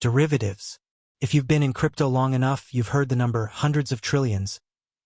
Derivatives. If you've been in crypto long enough, you've heard the number hundreds of trillions,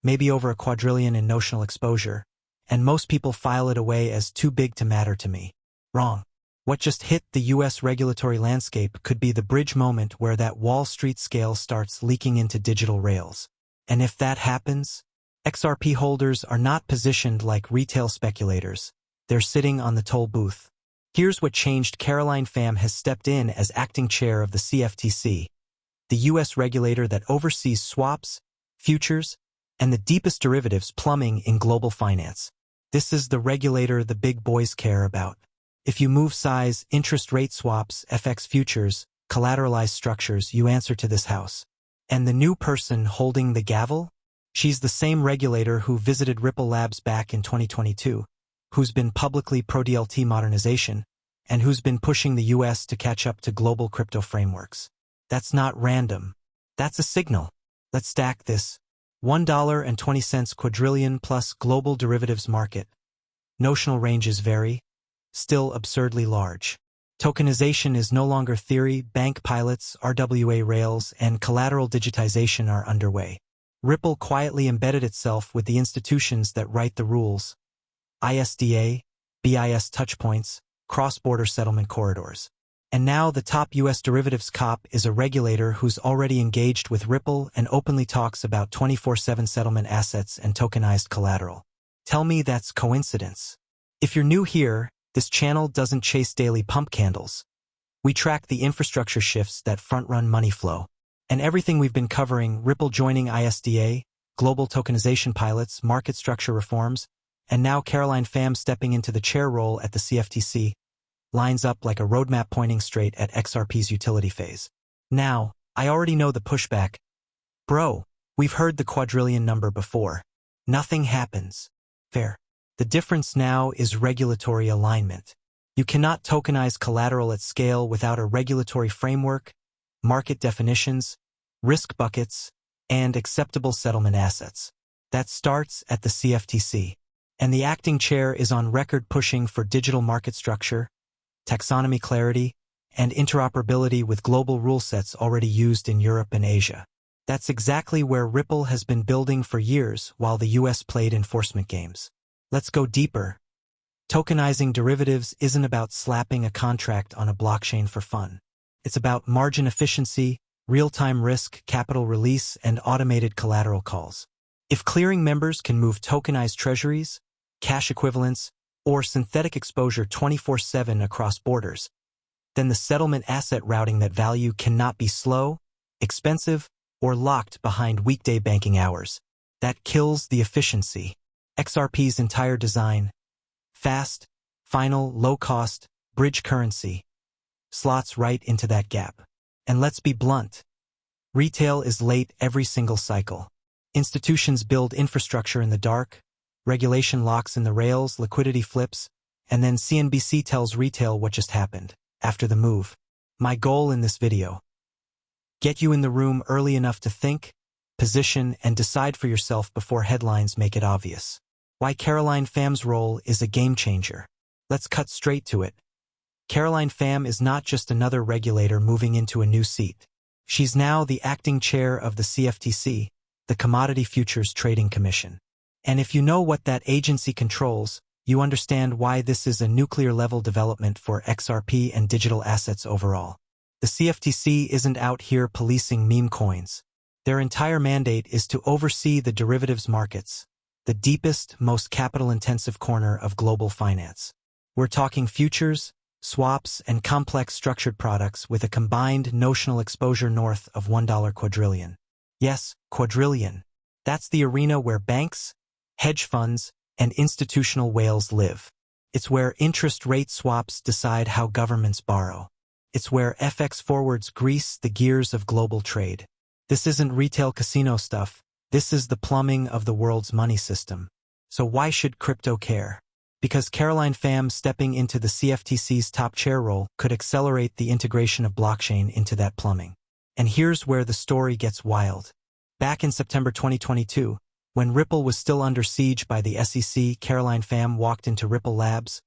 maybe over a quadrillion in notional exposure, and most people file it away as too big to matter to me. Wrong. What just hit the US regulatory landscape could be the bridge moment where that Wall Street scale starts leaking into digital rails. And if that happens, XRP holders are not positioned like retail speculators. They're sitting on the toll booth. Here's what changed. Pham has stepped in as acting chair of the CFTC, the US regulator that oversees swaps, futures, and the deepest derivatives plumbing in global finance. This is the regulator the big boys care about. If you move size, interest rate swaps, FX futures, collateralized structures, you answer to this house. And the new person holding the gavel? She's the same regulator who visited Ripple Labs back in 2022, who's been publicly pro-DLT modernization, and who's been pushing the US to catch up to global crypto frameworks. That's not random. That's a signal. Let's stack this. $1.20 quadrillion plus global derivatives market. Notional ranges vary. Still absurdly large. Tokenization is no longer theory. Bank pilots, RWA rails, and collateral digitization are underway. Ripple quietly embedded itself with the institutions that write the rules. ISDA, BIS touchpoints, cross-border settlement corridors. And now the top US derivatives cop is a regulator who's already engaged with Ripple and openly talks about 24/7 settlement assets and tokenized collateral. Tell me that's coincidence. If you're new here, this channel doesn't chase daily pump candles. We track the infrastructure shifts that front-run money flow. And everything we've been covering, Ripple joining ISDA, global tokenization pilots, market structure reforms, and now Pham stepping into the chair role at the CFTC, lines up like a roadmap pointing straight at XRP's utility phase. Now, I already know the pushback. Bro, we've heard the quadrillion number before. Nothing happens. Fair. The difference now is regulatory alignment. You cannot tokenize collateral at scale without a regulatory framework, market definitions, risk buckets, and acceptable settlement assets. That starts at the CFTC. And the acting chair is on record pushing for digital market structure, taxonomy clarity, and interoperability with global rule sets already used in Europe and Asia. That's exactly where Ripple has been building for years while the US played enforcement games. Let's go deeper. Tokenizing derivatives isn't about slapping a contract on a blockchain for fun. It's about margin efficiency, real-time risk, capital release, and automated collateral calls. If clearing members can move tokenized treasuries, cash equivalents, or synthetic exposure 24/7 across borders, then the settlement asset routing that value cannot be slow, expensive, or locked behind weekday banking hours. That kills the efficiency. XRP's entire design, fast, final, low-cost, bridge currency, slots right into that gap. And let's be blunt. Retail is late every single cycle. Institutions build infrastructure in the dark, regulation locks in the rails, liquidity flips, and then CNBC tells retail what just happened after the move. My goal in this video: get you in the room early enough to think, position, and decide for yourself before headlines make it obvious. Why Pham's role is a game changer. Let's cut straight to it. Pham is not just another regulator moving into a new seat. She's now the acting chair of the CFTC, the Commodity Futures Trading Commission. And if you know what that agency controls, you understand why this is a nuclear-level development for XRP and digital assets overall. The CFTC isn't out here policing meme coins. Their entire mandate is to oversee the derivatives markets, the deepest, most capital-intensive corner of global finance. We're talking futures, swaps, and complex structured products with a combined notional exposure north of $1 quadrillion. Yes, quadrillion. That's the arena where banks, hedge funds, and institutional whales live. It's where interest rate swaps decide how governments borrow. It's where FX forwards grease the gears of global trade. This isn't retail casino stuff. This is the plumbing of the world's money system. So why should crypto care? Because Pham stepping into the CFTC's top chair role could accelerate the integration of blockchain into that plumbing. And here's where the story gets wild. Back in September 2022, when Ripple was still under siege by the SEC, Pham walked into Ripple Labs,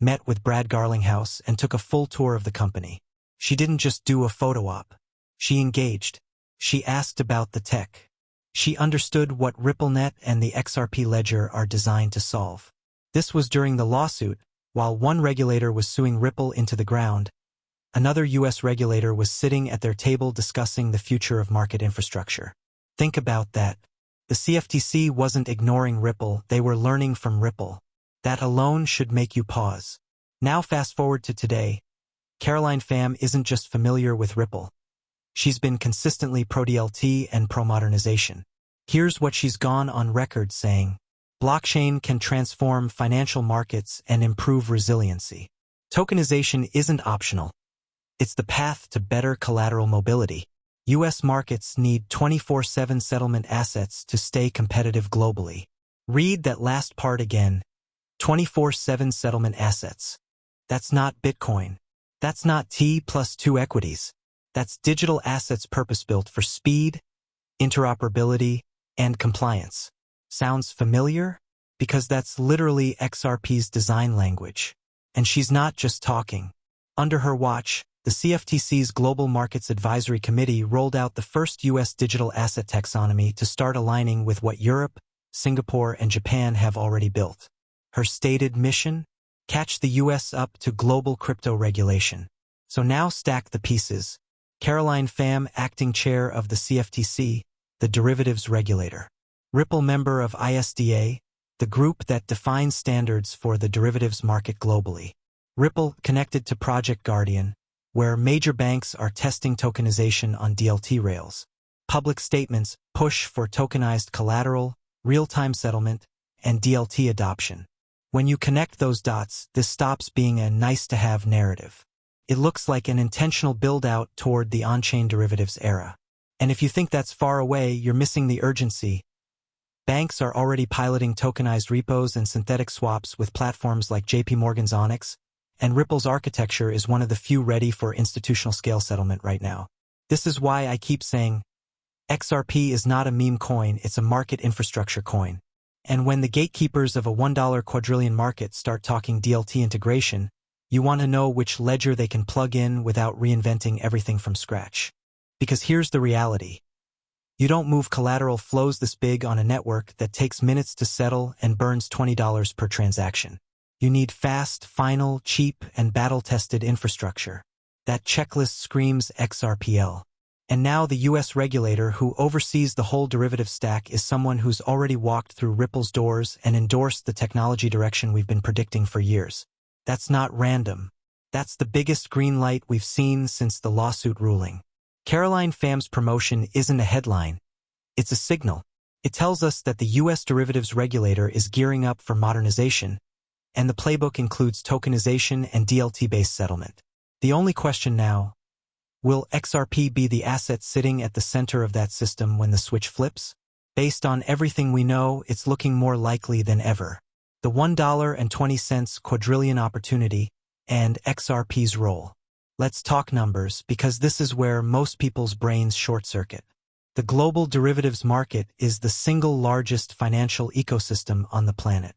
met with Brad Garlinghouse, and took a full tour of the company. She didn't just do a photo op. She engaged. She asked about the tech. She understood what RippleNet and the XRP ledger are designed to solve. This was during the lawsuit. While one regulator was suing Ripple into the ground, another U.S. regulator was sitting at their table discussing the future of market infrastructure. Think about that. The CFTC wasn't ignoring Ripple, they were learning from Ripple. That alone should make you pause. Now fast forward to today. Caroline Pham isn't just familiar with Ripple. She's been consistently pro-DLT and pro-modernization. Here's what she's gone on record saying. Blockchain can transform financial markets and improve resiliency. Tokenization isn't optional. It's the path to better collateral mobility. U.S. markets need 24/7 settlement assets to stay competitive globally. Read that last part again. 24/7 settlement assets. That's not Bitcoin. That's not T+2 equities. That's digital assets purpose-built for speed, interoperability, and compliance. Sounds familiar? Because that's literally XRP's design language. And she's not just talking. Under her watch, the CFTC's Global Markets Advisory Committee rolled out the first U.S. digital asset taxonomy to start aligning with what Europe, Singapore, and Japan have already built. Her stated mission? Catch the U.S. up to global crypto regulation. So now stack the pieces. Caroline Pham, acting chair of the CFTC, the derivatives regulator. Ripple, member of ISDA, the group that defines standards for the derivatives market globally. Ripple, connected to Project Guardian, where major banks are testing tokenization on DLT rails. Public statements push for tokenized collateral, real-time settlement, and DLT adoption. When you connect those dots, this stops being a nice-to-have narrative. It looks like an intentional build-out toward the on-chain derivatives era. And if you think that's far away, you're missing the urgency. Banks are already piloting tokenized repos and synthetic swaps with platforms like JP Morgan's Onyx, and Ripple's architecture is one of the few ready for institutional scale settlement right now. This is why I keep saying, XRP is not a meme coin, it's a market infrastructure coin. And when the gatekeepers of a $1 quadrillion market start talking DLT integration, you want to know which ledger they can plug in without reinventing everything from scratch. Because here's the reality. You don't move collateral flows this big on a network that takes minutes to settle and burns $20 per transaction. You need fast, final, cheap, and battle-tested infrastructure. That checklist screams XRPL. And now the U.S. regulator who oversees the whole derivative stack is someone who's already walked through Ripple's doors and endorsed the technology direction we've been predicting for years. That's not random. That's the biggest green light we've seen since the lawsuit ruling. Caroline Pham's promotion isn't a headline. It's a signal. It tells us that the U.S. derivatives regulator is gearing up for modernization, and the playbook includes tokenization and DLT-based settlement. The only question now, will XRP be the asset sitting at the center of that system when the switch flips? Based on everything we know, it's looking more likely than ever. The $1.20 quadrillion opportunity and XRP's role. Let's talk numbers, because this is where most people's brains short-circuit. The global derivatives market is the single largest financial ecosystem on the planet.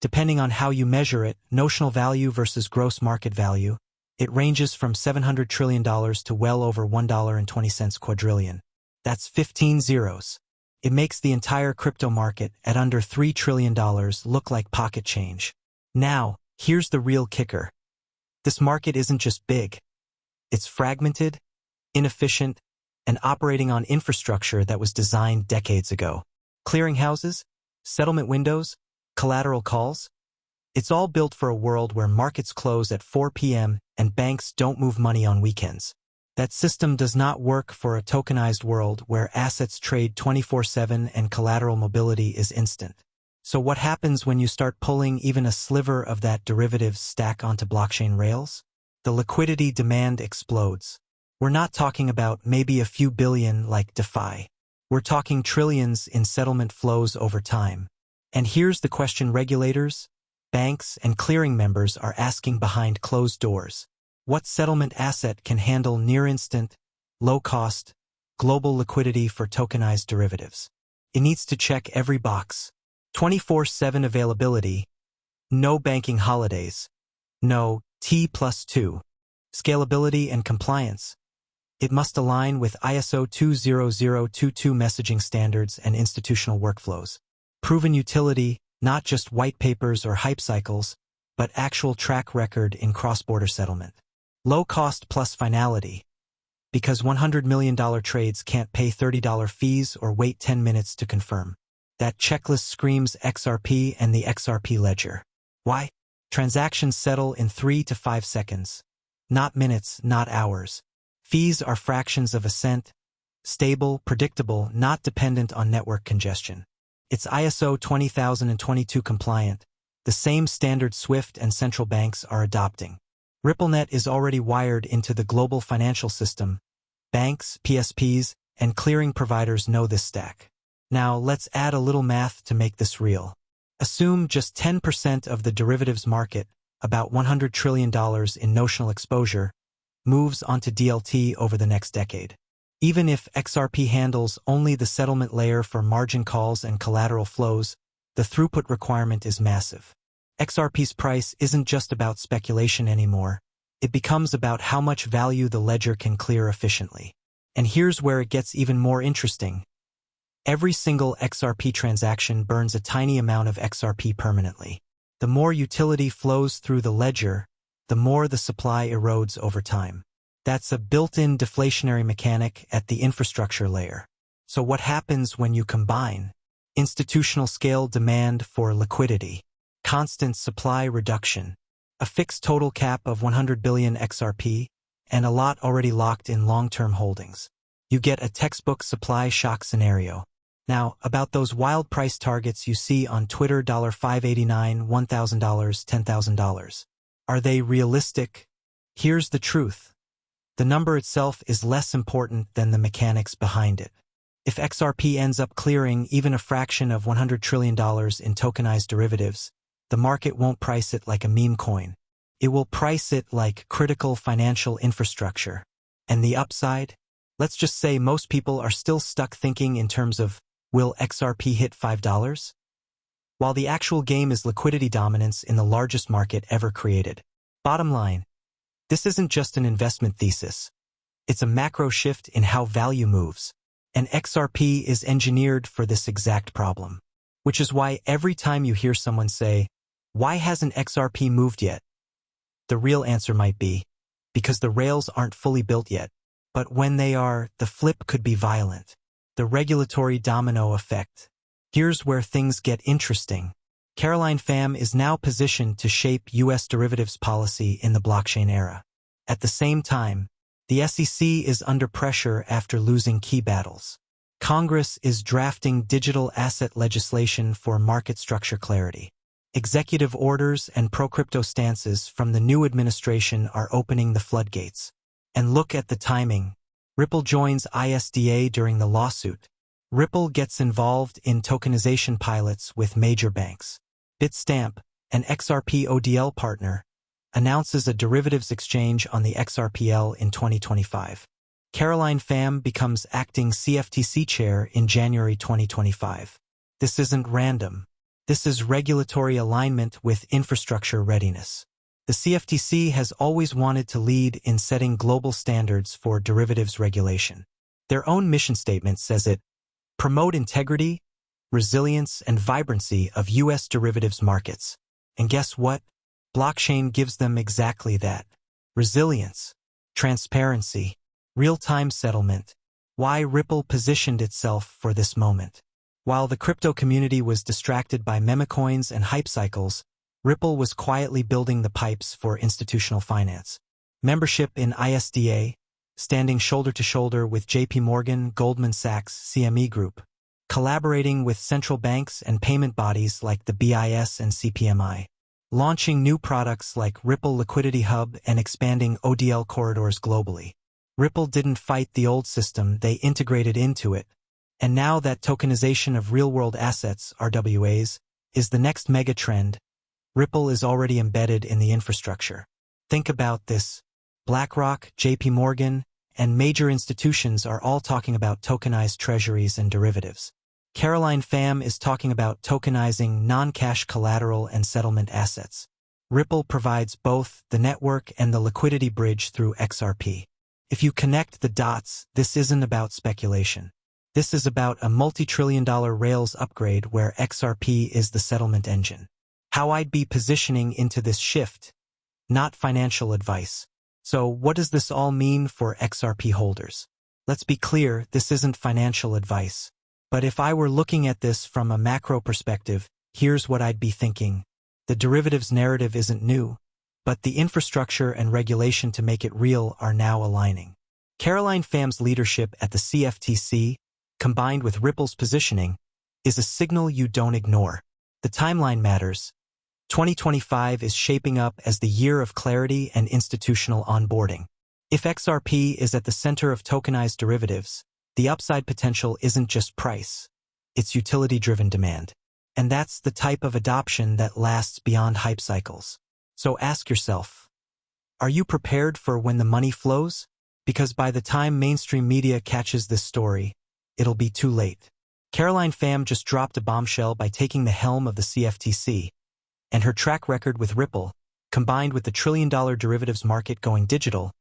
Depending on how you measure it, notional value versus gross market value, it ranges from $700 trillion to well over $1.20 quadrillion. That's 15 zeros. It makes the entire crypto market at under $3 trillion look like pocket change. Now, here's the real kicker. This market isn't just big. It's fragmented, inefficient, and operating on infrastructure that was designed decades ago. Clearinghouses, settlement windows, collateral calls. It's all built for a world where markets close at 4 p.m. and banks don't move money on weekends. That system does not work for a tokenized world where assets trade 24/7 and collateral mobility is instant. So what happens when you start pulling even a sliver of that derivatives stack onto blockchain rails? The liquidity demand explodes. We're not talking about maybe a few billion like DeFi. We're talking trillions in settlement flows over time. And here's the question regulators, banks, and clearing members are asking behind closed doors. What settlement asset can handle near-instant, low-cost, global liquidity for tokenized derivatives? It needs to check every box. 24/7 availability, no banking holidays, no T+2, scalability and compliance, It must align with ISO 20022 messaging standards and institutional workflows. Proven utility, not just white papers or hype cycles, but actual track record in cross-border settlement. Low cost plus finality, because $100 million trades can't pay $30 fees or wait 10 minutes to confirm. That checklist screams XRP and the XRP ledger. Why? Transactions settle in 3 to 5 seconds. Not minutes, not hours. Fees are fractions of a cent. Stable, predictable, not dependent on network congestion. It's ISO 20022 compliant, the same standard SWIFT and central banks are adopting. RippleNet is already wired into the global financial system. Banks, PSPs, and clearing providers know this stack. Now let's add a little math to make this real. Assume just 10% of the derivatives market, about $100 trillion in notional exposure, moves onto DLT over the next decade. Even if XRP handles only the settlement layer for margin calls and collateral flows, the throughput requirement is massive. XRP's price isn't just about speculation anymore. It becomes about how much value the ledger can clear efficiently. And here's where it gets even more interesting. Every single XRP transaction burns a tiny amount of XRP permanently. The more utility flows through the ledger, the more the supply erodes over time. That's a built-in deflationary mechanic at the infrastructure layer. So what happens when you combine institutional scale demand for liquidity, constant supply reduction, a fixed total cap of 100 billion XRP, and a lot already locked in long-term holdings? You get a textbook supply shock scenario. Now, about those wild price targets you see on Twitter, $589, $1,000, $10,000. Are they realistic? Here's the truth. The number itself is less important than the mechanics behind it. If XRP ends up clearing even a fraction of $100 trillion in tokenized derivatives, the market won't price it like a meme coin. It will price it like critical financial infrastructure. And the upside? Let's just say most people are still stuck thinking in terms of, will XRP hit $5? While the actual game is liquidity dominance in the largest market ever created. Bottom line, this isn't just an investment thesis. It's a macro shift in how value moves. And XRP is engineered for this exact problem. Which is why every time you hear someone say, why hasn't XRP moved yet? The real answer might be, because the rails aren't fully built yet. But when they are, the flip could be violent. The regulatory domino effect. Here's where things get interesting. Pham is now positioned to shape U.S. derivatives policy in the blockchain era. At the same time, the SEC is under pressure after losing key battles. Congress is drafting digital asset legislation for market structure clarity. Executive orders and pro-crypto stances from the new administration are opening the floodgates. And look at the timing. Ripple joins ISDA during the lawsuit. Ripple gets involved in tokenization pilots with major banks. Bitstamp, an XRP ODL partner, announces a derivatives exchange on the XRPL in 2025. Pham becomes acting CFTC chair in January 2025. This isn't random. This is regulatory alignment with infrastructure readiness. The CFTC has always wanted to lead in setting global standards for derivatives regulation. Their own mission statement says it, promote integrity, resilience, and vibrancy of U.S. derivatives markets. And guess what? Blockchain gives them exactly that. Resilience, transparency, real-time settlement. Why Ripple positioned itself for this moment. While the crypto community was distracted by memecoins and hype cycles, Ripple was quietly building the pipes for institutional finance. Membership in ISDA, standing shoulder to shoulder with JP Morgan, Goldman Sachs, CME Group, collaborating with central banks and payment bodies like the BIS and CPMI, launching new products like Ripple Liquidity Hub and expanding ODL corridors globally. Ripple didn't fight the old system, they integrated into it. And now that tokenization of real-world assets, RWAs, is the next mega trend, Ripple is already embedded in the infrastructure. Think about this. BlackRock, JP Morgan, and major institutions are all talking about tokenized treasuries and derivatives. Pham is talking about tokenizing non-cash collateral and settlement assets. Ripple provides both the network and the liquidity bridge through XRP. If you connect the dots, this isn't about speculation. This is about a multi-trillion-dollar Rails upgrade where XRP is the settlement engine. How I'd be positioning into this shift, not financial advice. So what does this all mean for XRP holders? Let's be clear, this isn't financial advice. But if I were looking at this from a macro perspective, here's what I'd be thinking. The derivatives narrative isn't new, but the infrastructure and regulation to make it real are now aligning. Caroline Pham's leadership at the CFTC, combined with Ripple's positioning, is a signal you don't ignore. The timeline matters. 2025 is shaping up as the year of clarity and institutional onboarding. If XRP is at the center of tokenized derivatives, the upside potential isn't just price, it's utility-driven demand. And that's the type of adoption that lasts beyond hype cycles. So ask yourself, are you prepared for when the money flows? Because by the time mainstream media catches this story, it'll be too late. Caroline Pham just dropped a bombshell by taking the helm of the CFTC, and her track record with Ripple, combined with the trillion-dollar derivatives market going digital,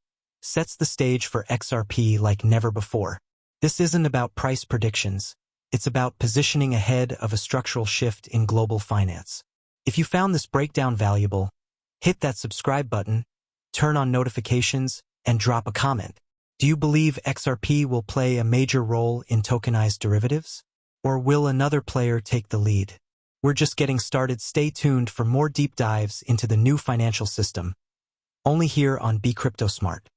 sets the stage for XRP like never before. This isn't about price predictions. It's about positioning ahead of a structural shift in global finance. If you found this breakdown valuable, hit that subscribe button, turn on notifications, and drop a comment. Do you believe XRP will play a major role in tokenized derivatives? Or will another player take the lead? We're just getting started. Stay tuned for more deep dives into the new financial system. Only here on Be Crypto Smart.